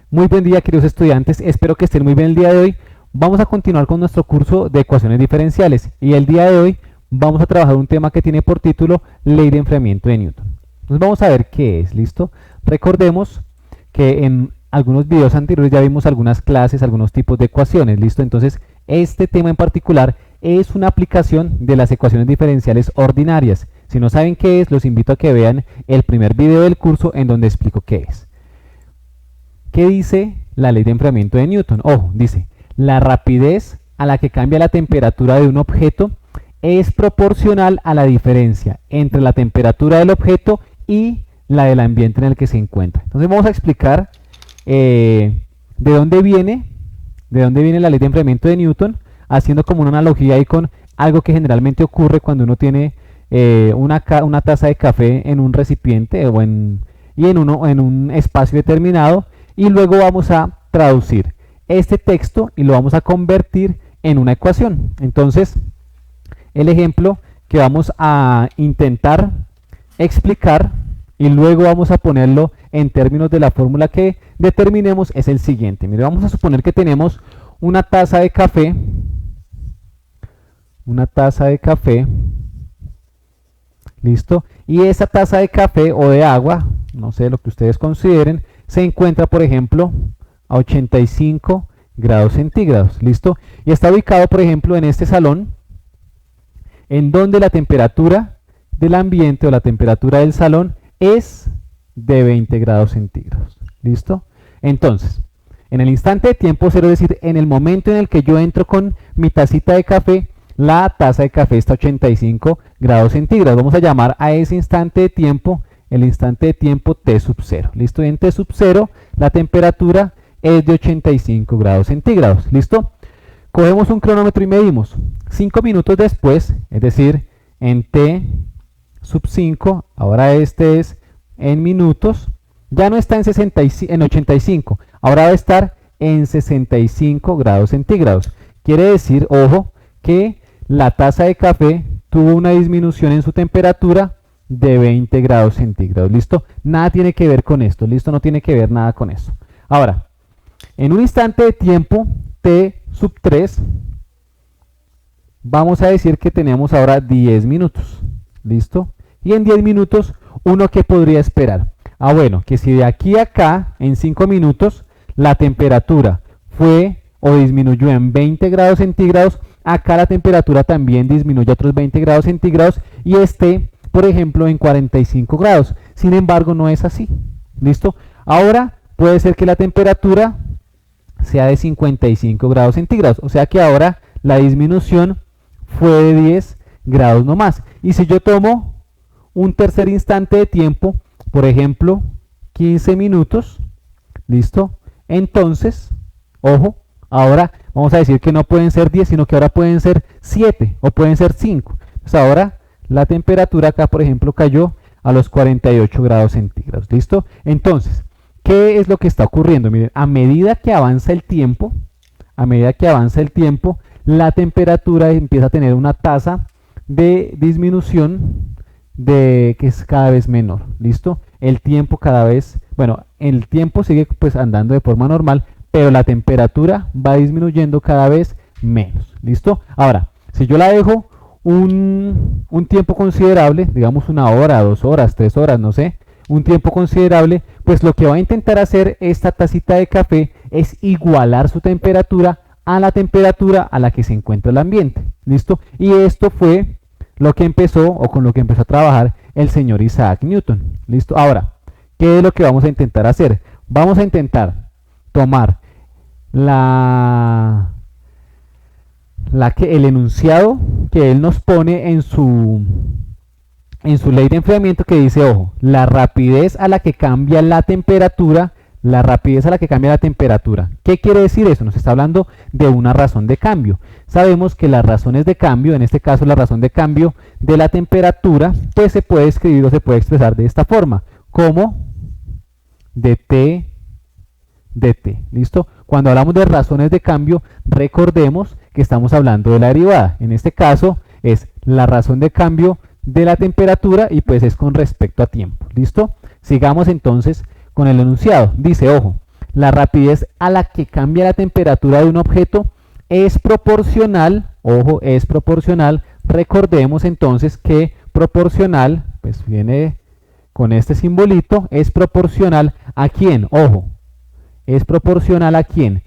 Muy buen día, queridos estudiantes, espero que estén muy bien el día de hoy. Vamos a continuar con nuestro curso de ecuaciones diferenciales y el día de hoy vamos a trabajar un tema que tiene por título Ley de enfriamiento de Newton. Entonces vamos a ver qué es, ¿listo? Recordemos que en algunos videos anteriores ya vimos algunas clases, algunos tipos de ecuaciones, ¿listo? Entonces este tema en particular es una aplicación de las ecuaciones diferenciales ordinarias. Si no saben qué es, los invito a que vean el primer video del curso en donde explico qué es. ¿Qué dice la ley de enfriamiento de Newton? Ojo, dice, la rapidez a la que cambia la temperatura de un objeto es proporcional a la diferencia entre la temperatura del objeto y la del ambiente en el que se encuentra. Entonces vamos a explicar de dónde viene la ley de enfriamiento de Newton, haciendo como una analogía ahí con algo que generalmente ocurre cuando uno tiene una taza de café en un recipiente en un espacio determinado. Y luego vamos a traducir este texto y lo vamos a convertir en una ecuación. Entonces, el ejemplo que vamos a intentar explicar y luego vamos a ponerlo en términos de la fórmula que determinemos es el siguiente. Mire, vamos a suponer que tenemos una taza de café, ¿listo? Y esa taza de café o de agua, no sé lo que ustedes consideren, se encuentra, por ejemplo, a 85 grados centígrados, ¿listo? Y está ubicado, por ejemplo, en este salón, en donde la temperatura del ambiente o la temperatura del salón es de 20 grados centígrados, ¿listo? Entonces, en el instante de tiempo cero, es decir, en el momento en el que yo entro con mi tacita de café, la taza de café está a 85 grados centígrados. Vamos a llamar a ese instante de tiempo el instante de tiempo t sub 0. ¿Listo? Y en t sub 0 la temperatura es de 85 grados centígrados. ¿Listo? Cogemos un cronómetro y medimos. 5 minutos después, es decir, en t sub 5, ahora este es en minutos, ya no está en 85, ahora va a estar en 65 grados centígrados. Quiere decir, ojo, que la taza de café tuvo una disminución en su temperatura de 20 grados centígrados, ¿listo? Nada tiene que ver con esto, ¿listo? No tiene que ver nada con eso. Ahora, en un instante de tiempo, t sub 3, vamos a decir que tenemos ahora 10 minutos, ¿listo? Y en 10 minutos, ¿uno qué podría esperar? Ah, bueno, que si de aquí a acá, en 5 minutos, la temperatura fue o disminuyó en 20 grados centígrados, acá la temperatura también disminuye a otros 20 grados centígrados y esté, por ejemplo, en 45 grados. Sin embargo, no es así. ¿Listo? Ahora puede ser que la temperatura sea de 55 grados centígrados. O sea que ahora la disminución fue de 10 grados nomás. Y si yo tomo un tercer instante de tiempo, por ejemplo, 15 minutos, ¿listo? Entonces, ojo, ahora vamos a decir que no pueden ser 10, sino que ahora pueden ser 7 o pueden ser 5. Pues ahora la temperatura acá, por ejemplo, cayó a los 48 grados centígrados. ¿Listo? Entonces, ¿qué es lo que está ocurriendo? Miren, a medida que avanza el tiempo, la temperatura empieza a tener una tasa de disminución que es cada vez menor. ¿Listo? El tiempo cada vez, bueno, el tiempo sigue pues andando de forma normal, pero la temperatura va disminuyendo cada vez menos. ¿Listo? Ahora, si yo la dejo un tiempo considerable, digamos 1 hora, 2 horas, 3 horas, no sé, un tiempo considerable, pues lo que va a intentar hacer esta tacita de café es igualar su temperatura a la temperatura a la que se encuentra el ambiente. ¿Listo? Y esto fue lo que empezó o con lo que empezó a trabajar el señor Isaac Newton. ¿Listo? Ahora, ¿qué es lo que vamos a intentar hacer? Vamos a intentar tomar el enunciado que él nos pone en su ley de enfriamiento, que dice, ojo, la rapidez a la que cambia la temperatura. ¿Qué quiere decir eso? Nos está hablando de una razón de cambio. Sabemos que las razones de cambio, en este caso la razón de cambio de la temperatura, pues se puede escribir o se puede expresar de esta forma, como dt dt. ¿Listo? Cuando hablamos de razones de cambio, recordemos que estamos hablando de la derivada. En este caso es la razón de cambio de la temperatura y pues es con respecto a tiempo. ¿Listo? Sigamos entonces con el enunciado. Dice, ojo, la rapidez a la que cambia la temperatura de un objeto es proporcional, ojo, es proporcional. Recordemos entonces que proporcional, pues viene con este simbolito, es proporcional ¿a quién? Ojo, es proporcional ¿a quién?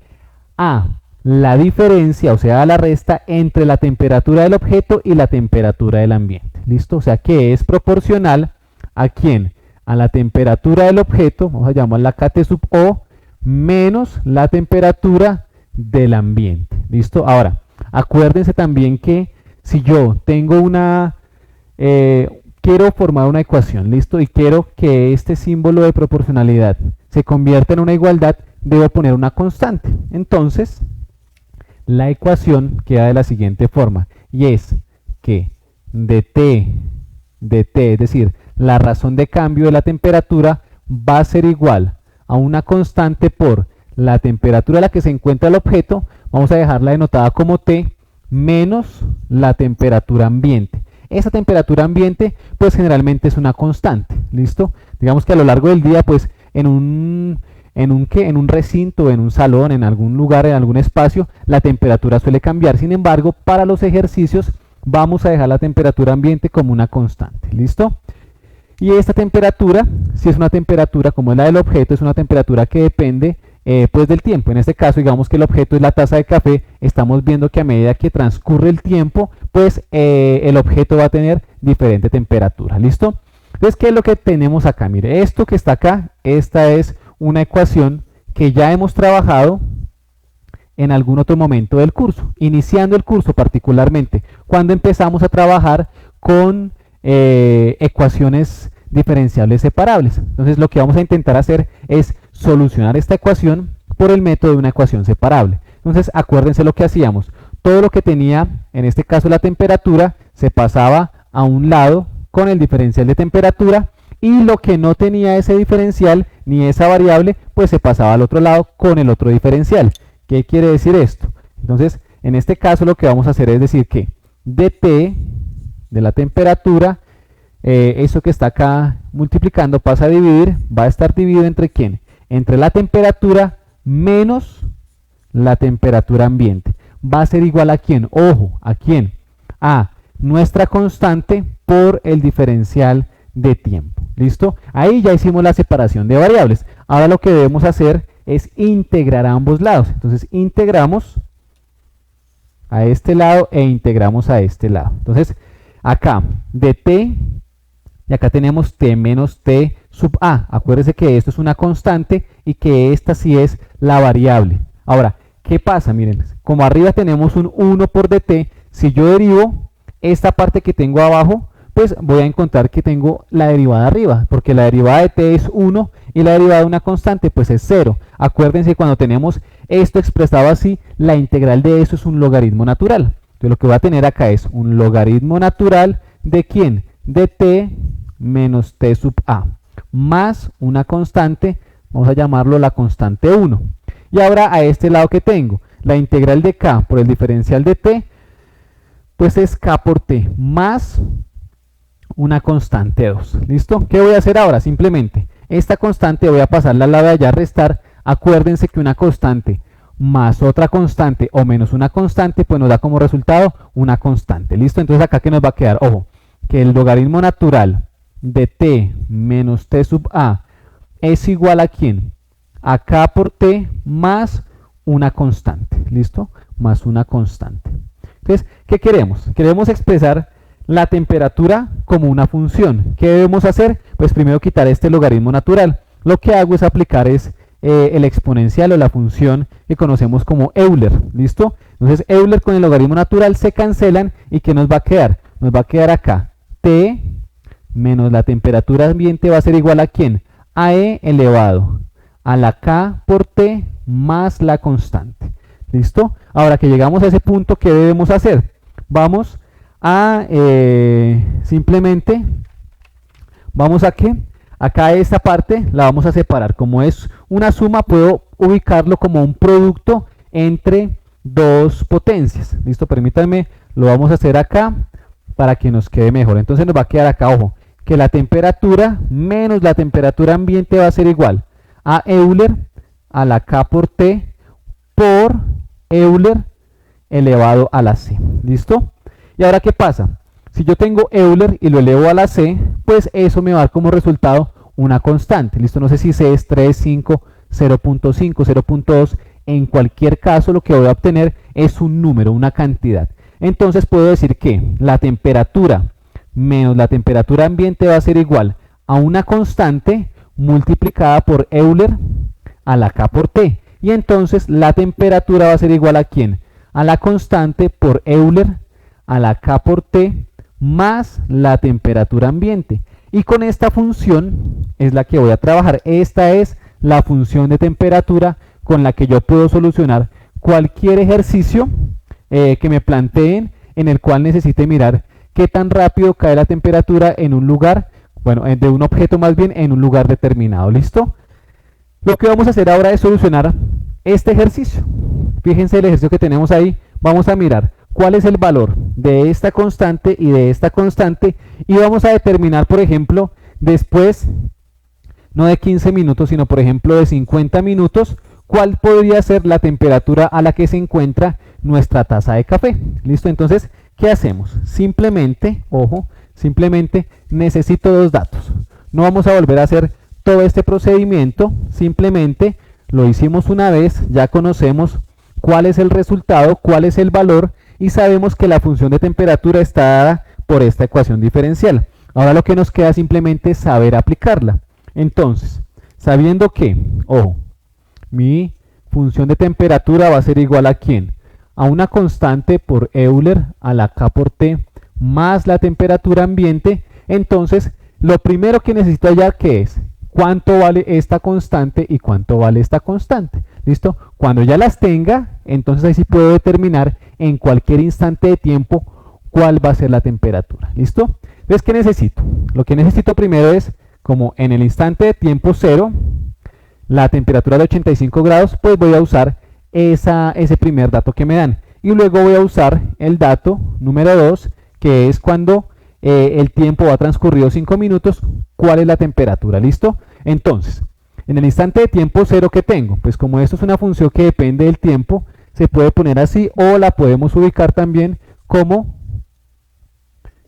A la diferencia, o sea, a la resta entre la temperatura del objeto y la temperatura del ambiente. ¿Listo? O sea, que es proporcional ¿a quién? A la temperatura del objeto, vamos a llamarla Kt sub O, menos la temperatura del ambiente. ¿Listo? Ahora, acuérdense también que si yo tengo quiero formar una ecuación, ¿listo? Y quiero que este símbolo de proporcionalidad se convierta en una igualdad, debo poner una constante. Entonces, la ecuación queda de la siguiente forma, y es que dt, es decir, la razón de cambio de la temperatura va a ser igual a una constante por la temperatura a la que se encuentra el objeto, vamos a dejarla denotada como T, menos la temperatura ambiente. Esa temperatura ambiente, pues generalmente es una constante, ¿listo? Digamos que a lo largo del día, pues en un recinto, en un salón, en algún lugar, en algún espacio, la temperatura suele cambiar. Sin embargo, para los ejercicios vamos a dejar la temperatura ambiente como una constante, ¿listo? Y esta temperatura, si es una temperatura como es la del objeto, es una temperatura que depende pues del tiempo. En este caso, digamos que el objeto es la taza de café, estamos viendo que a medida que transcurre el tiempo, pues el objeto va a tener diferente temperatura, ¿listo? Entonces, ¿qué es lo que tenemos acá? Mire, esto que está acá, esta es una ecuación que ya hemos trabajado en algún otro momento del curso, iniciando el curso particularmente, cuando empezamos a trabajar con ecuaciones diferenciables separables. Entonces lo que vamos a intentar hacer es solucionar esta ecuación por el método de una ecuación separable. Entonces acuérdense lo que hacíamos, todo lo que tenía, en este caso la temperatura, se pasaba a un lado con el diferencial de temperatura, y lo que no tenía ese diferencial ni esa variable, pues se pasaba al otro lado con el otro diferencial. ¿Qué quiere decir esto? Entonces, en este caso lo que vamos a hacer es decir que dt de la temperatura, eso que está acá multiplicando pasa a dividir, va a estar dividido entre ¿quién? Entre la temperatura menos la temperatura ambiente. Va a ser igual a ¿quién? Ojo, ¿a quién? A nuestra constante por el diferencial de tiempo. ¿Listo? Ahí ya hicimos la separación de variables. Ahora lo que debemos hacer es integrar a ambos lados. Entonces integramos a este lado e integramos a este lado. Entonces acá dt, y acá tenemos t menos t sub a. Acuérdense que esto es una constante y que esta sí es la variable. Ahora, ¿qué pasa? Miren, como arriba tenemos un 1 por dt, si yo derivo esta parte que tengo abajo, pues voy a encontrar que tengo la derivada arriba, porque la derivada de t es 1 y la derivada de una constante pues es 0. Acuérdense que cuando tenemos esto expresado así, la integral de eso es un logaritmo natural. Entonces lo que voy a tener acá es un logaritmo natural de ¿quién? De t menos t sub a, más una constante, vamos a llamarlo la constante 1. Y ahora a este lado que tengo, la integral de k por el diferencial de t, pues es k por t, más una constante 2. ¿Listo? ¿Qué voy a hacer ahora? Simplemente, esta constante voy a pasarla al lado de allá a restar. Acuérdense que una constante más otra constante o menos una constante, pues nos da como resultado una constante. ¿Listo? Entonces acá que nos va a quedar, ojo, que el logaritmo natural de t menos t sub a es igual a ¿quién? A k por t más una constante. ¿Listo? Más una constante. Entonces, ¿qué queremos? Queremos expresar la temperatura como una función. ¿Qué debemos hacer? Pues primero quitar este logaritmo natural. Lo que hago es aplicar el exponencial o la función que conocemos como Euler. ¿Listo? Entonces Euler con el logaritmo natural se cancelan y ¿qué nos va a quedar? Nos va a quedar acá T menos la temperatura ambiente va a ser igual a ¿quién? A E elevado a la K por T más la constante. ¿Listo? Ahora que llegamos a ese punto, ¿qué debemos hacer? Vamos a simplemente, vamos a ¿qué? Acá esta parte la vamos a separar. Como es una suma, puedo ubicarlo como un producto entre dos potencias. ¿Listo? Permítanme, lo vamos a hacer acá para que nos quede mejor. Entonces nos va a quedar acá, ojo, que la temperatura menos la temperatura ambiente va a ser igual a Euler a la K por T por Euler elevado a la C. ¿Listo? Y ahora, ¿qué pasa? Si yo tengo Euler y lo elevo a la C, pues eso me va a dar como resultado una constante. ¿Listo? No sé si C es 3, 5, 0.5, 0.2. En cualquier caso, lo que voy a obtener es un número, una cantidad. Entonces puedo decir que la temperatura menos la temperatura ambiente va a ser igual a una constante multiplicada por Euler a la K por T. Y entonces la temperatura va a ser igual a ¿quién? A la constante por Euler a la K por T más la temperatura ambiente. Y con esta función es la que voy a trabajar. Esta es la función de temperatura con la que yo puedo solucionar cualquier ejercicio que me planteen en el cual necesite mirar qué tan rápido cae la temperatura en un lugar, bueno, de un objeto más bien en un lugar determinado. ¿Listo? Lo que vamos a hacer ahora es solucionar este ejercicio. Fíjense el ejercicio que tenemos ahí. Vamos a mirar cuál es el valor de esta constante y de esta constante y vamos a determinar, por ejemplo, después, no de 15 minutos, sino por ejemplo de 50 minutos, cuál podría ser la temperatura a la que se encuentra nuestra taza de café. ¿Listo? Entonces, ¿qué hacemos? Simplemente, ojo, simplemente necesito dos datos. No vamos a volver a hacer todo este procedimiento, simplemente lo hicimos una vez, ya conocemos cuál es el resultado, cuál es el valor y sabemos que la función de temperatura está dada por esta ecuación diferencial. Ahora lo que nos queda simplemente es saber aplicarla. Entonces, sabiendo que, ojo, mi función de temperatura va a ser igual a ¿quién? A una constante por Euler a la K por T más la temperatura ambiente. Entonces, lo primero que necesito hallar, ¿qué es? ¿Cuánto vale esta constante y cuánto vale esta constante? ¿Listo? Cuando ya las tenga, entonces ahí sí puedo determinar en cualquier instante de tiempo cuál va a ser la temperatura. ¿Listo? Entonces, ¿qué necesito? Lo que necesito primero es, como en el instante de tiempo 0, la temperatura de 85 grados, pues voy a usar ese primer dato que me dan. Y luego voy a usar el dato número 2, que es cuando el tiempo va transcurrido 5 minutos, cuál es la temperatura. ¿Listo? Entonces, en el instante de tiempo 0 que tengo, pues como esto es una función que depende del tiempo, se puede poner así o la podemos ubicar también como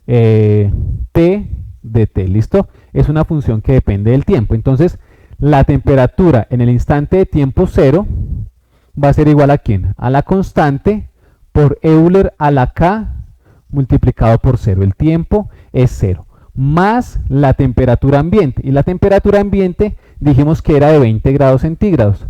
t de t. ¿Listo? Es una función que depende del tiempo. Entonces, la temperatura en el instante de tiempo 0 va a ser igual a ¿quién? A la constante por Euler a la K multiplicado por 0. El tiempo es 0. Más la temperatura ambiente. Y la temperatura ambiente dijimos que era de 20 grados centígrados.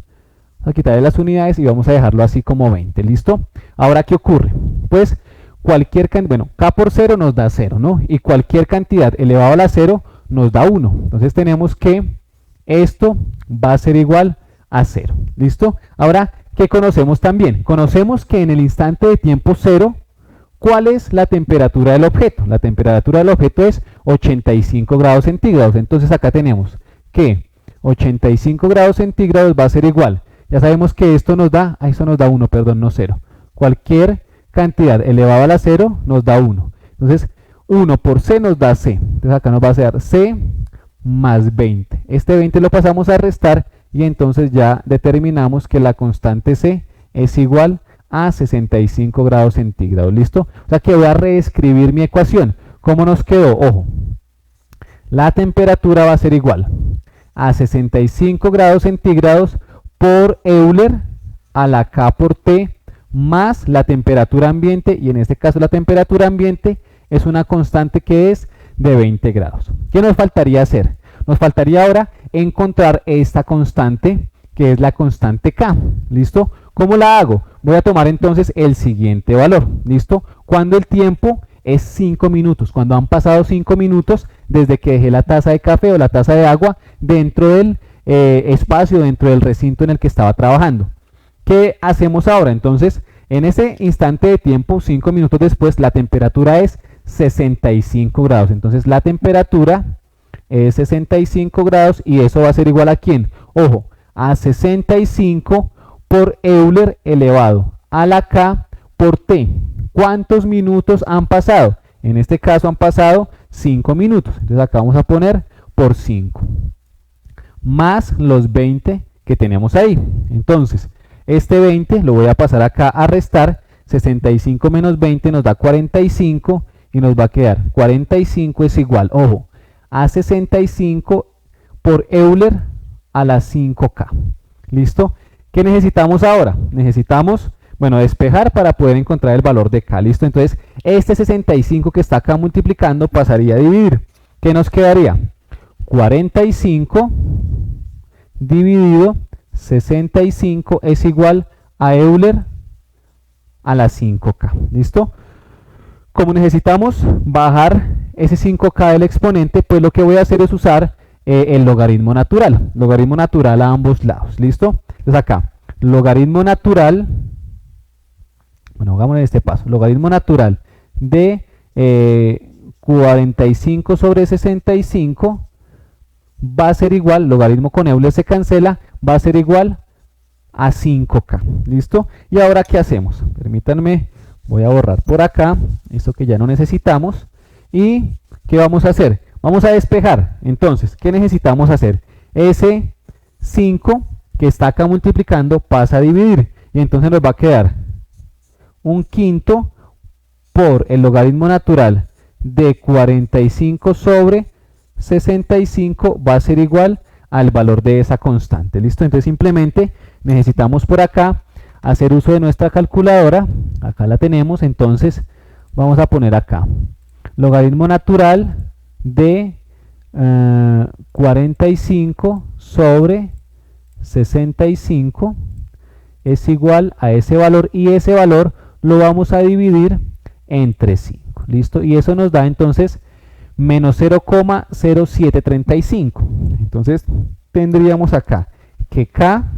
Vamos a quitarle las unidades y vamos a dejarlo así como 20. ¿Listo? Ahora, ¿qué ocurre? Pues cualquier cantidad, bueno, K por 0 nos da 0, ¿no? Y cualquier cantidad elevado a la 0 nos da 1. Entonces tenemos que esto va a ser igual a 0. ¿Listo? Ahora, ¿qué conocemos también? Conocemos que en el instante de tiempo 0, ¿cuál es la temperatura del objeto? La temperatura del objeto es 85 grados centígrados. Entonces acá tenemos que 85 grados centígrados va a ser igual. Ya sabemos que esto nos da, eso nos da 1, perdón, no 0. Cualquier cantidad elevada a la 0 nos da 1. Entonces, 1 por C nos da C. Entonces acá nos va a ser C más 20. Este 20 lo pasamos a restar y entonces ya determinamos que la constante C es igual a 65 grados centígrados. ¿Listo? O sea que voy a reescribir mi ecuación. ¿Cómo nos quedó? Ojo, la temperatura va a ser igual a 65 grados centígrados por Euler a la K por T más la temperatura ambiente, y en este caso la temperatura ambiente es una constante que es de 20 grados. ¿Qué nos faltaría hacer? Nos faltaría ahora encontrar esta constante, que es la constante K. ¿Listo? ¿Cómo la hago? Voy a tomar entonces el siguiente valor. ¿Listo? Cuando el tiempo es 5 minutos, cuando han pasado 5 minutos desde que dejé la taza de café o la taza de agua dentro del espacio, dentro del recinto en el que estaba trabajando. ¿Qué hacemos ahora? Entonces, en ese instante de tiempo, 5 minutos después, la temperatura es 65 grados. Entonces, la temperatura es 65 grados y eso va a ser igual a ¿quién? Ojo, a 65 por Euler elevado a la K por T. ¿Cuántos minutos han pasado? En este caso han pasado 5 minutos. Entonces, acá vamos a poner por 5. Más los 20 que que tenemos ahí. Entonces, este 20 lo voy a pasar acá a restar. 65 menos 20 nos da 45 y nos va a quedar 45 es igual, ojo, a 65 por Euler a la 5K. ¿Listo? ¿Qué necesitamos ahora? Necesitamos, bueno, despejar para poder encontrar el valor de K. ¿Listo? Entonces, este 65 que está acá multiplicando pasaría a dividir. ¿Qué nos quedaría? 45 dividido 65 es igual a Euler a la 5K. ¿Listo? Como necesitamos bajar ese 5K del exponente, pues lo que voy a hacer es usar el logaritmo natural a ambos lados. ¿Listo? Entonces acá, logaritmo natural, bueno, hagamos este paso, logaritmo natural de 45 sobre 65 va a ser igual, logaritmo con Euler se cancela, va a ser igual a 5K. ¿Listo? Y ahora, ¿qué hacemos? Permítanme, voy a borrar por acá esto que ya no necesitamos. ¿Y qué vamos a hacer? Vamos a despejar. Entonces, ¿qué necesitamos hacer? Ese 5 que está acá multiplicando pasa a dividir. Y entonces nos va a quedar un quinto por el logaritmo natural de 45 sobre 65 va a ser igual al valor de esa constante. ¿Listo? Entonces simplemente necesitamos por acá hacer uso de nuestra calculadora. Acá la tenemos. Entonces vamos a poner acá logaritmo natural de 45 sobre 65 es igual a ese valor, y ese valor lo vamos a dividir entre 5. ¿Listo? Y eso nos da entonces menos 0,0735. Entonces tendríamos acá que K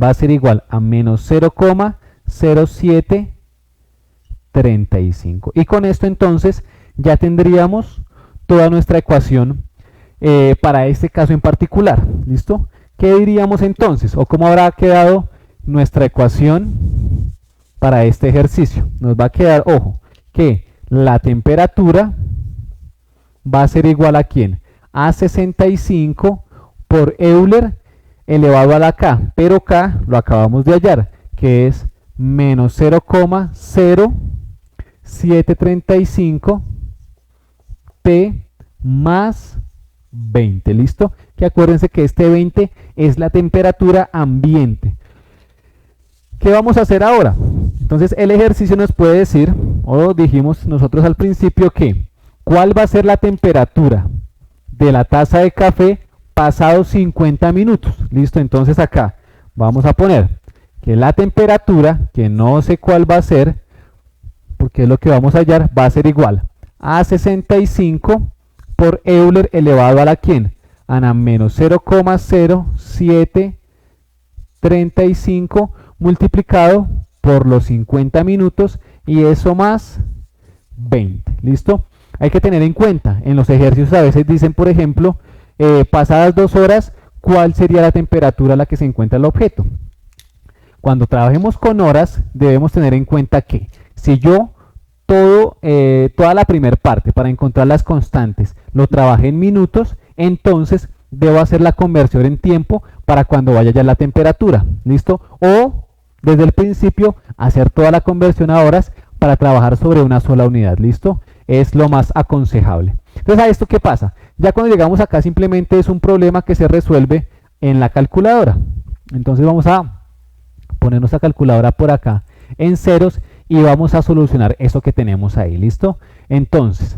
va a ser igual a menos 0,0735. Y con esto entonces ya tendríamos toda nuestra ecuación para este caso en particular. ¿Listo? ¿Qué diríamos entonces? ¿O cómo habrá quedado nuestra ecuación para este ejercicio? Nos va a quedar, ojo, que la temperatura va a ser igual a ¿quién? A 65 por Euler elevado a la K, pero K lo acabamos de hallar, que es menos 0,0735 T más 20. ¿Listo? Que acuérdense que este 20 es la temperatura ambiente. ¿Qué vamos a hacer ahora? Entonces el ejercicio nos puede decir, o dijimos nosotros al principio, que ¿cuál va a ser la temperatura de la taza de café pasados 50 minutos? ¿Listo? Entonces acá vamos a poner que la temperatura, que no sé cuál va a ser, porque es lo que vamos a hallar, va a ser igual a 65 por Euler elevado a la ¿quién? A la menos 0,0735 multiplicado por los 50 minutos, y eso más 20. ¿Listo? Hay que tener en cuenta, en los ejercicios a veces dicen, por ejemplo, pasadas 2 horas, ¿cuál sería la temperatura a la que se encuentra el objeto? Cuando trabajemos con horas, debemos tener en cuenta que si yo toda la primera parte para encontrar las constantes lo trabajé en minutos, entonces debo hacer la conversión en tiempo para cuando vaya ya la temperatura. ¿Listo? O desde el principio hacer toda la conversión a horas para trabajar sobre una sola unidad. ¿Listo? Es lo más aconsejable. Entonces, ¿a esto qué pasa? Ya cuando llegamos acá simplemente es un problema que se resuelve en la calculadora. Entonces vamos a poner nuestra calculadora por acá en ceros y vamos a solucionar eso que tenemos ahí. ¿Listo? Entonces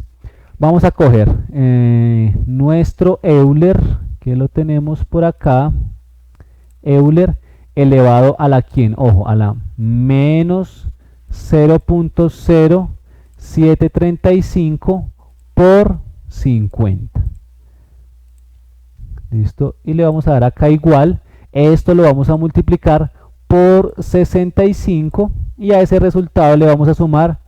vamos a coger nuestro Euler, que lo tenemos por acá, Euler elevado a la ¿quién? Ojo, a la menos 0,0735 por 50. ¿Listo? Y le vamos a dar acá igual. Esto lo vamos a multiplicar por 65 y a ese resultado le vamos a sumar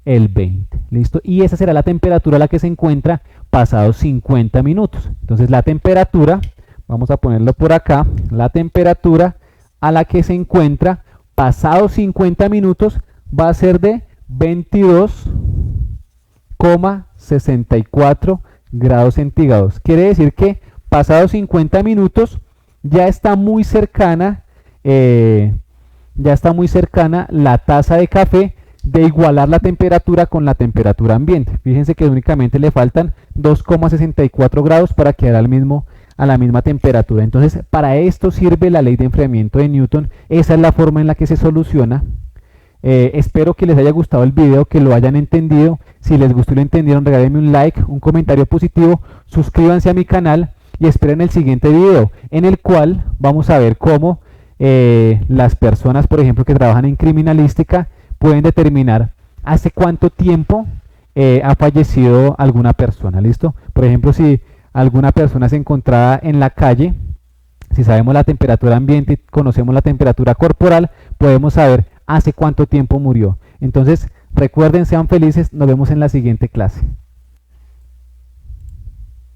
el 20. ¿Listo? Y esa será la temperatura a la que se encuentra pasados 50 minutos. Entonces la temperatura, vamos a ponerlo por acá, la temperatura a la que se encuentra pasados 50 minutos va a ser de 22,64 grados centígrados. Quiere decir que pasados 50 minutos ya está muy cercana, la taza de café de igualar la temperatura con la temperatura ambiente. Fíjense que únicamente le faltan 2,64 grados para quedar a la misma temperatura. Entonces, para esto sirve la ley de enfriamiento de Newton. Esa es la forma en la que se soluciona. Espero que les haya gustado el video, que lo hayan entendido. Si les gustó y lo entendieron, regálenme un like, un comentario positivo, suscríbanse a mi canal y esperen el siguiente video, en el cual vamos a ver cómo las personas, por ejemplo, que trabajan en criminalística, pueden determinar hace cuánto tiempo ha fallecido alguna persona. ¿Listo? Por ejemplo, si alguna persona se encontraba en la calle, si sabemos la temperatura ambiente y conocemos la temperatura corporal, podemos saber hace cuánto tiempo murió. Entonces, recuerden, sean felices, nos vemos en la siguiente clase.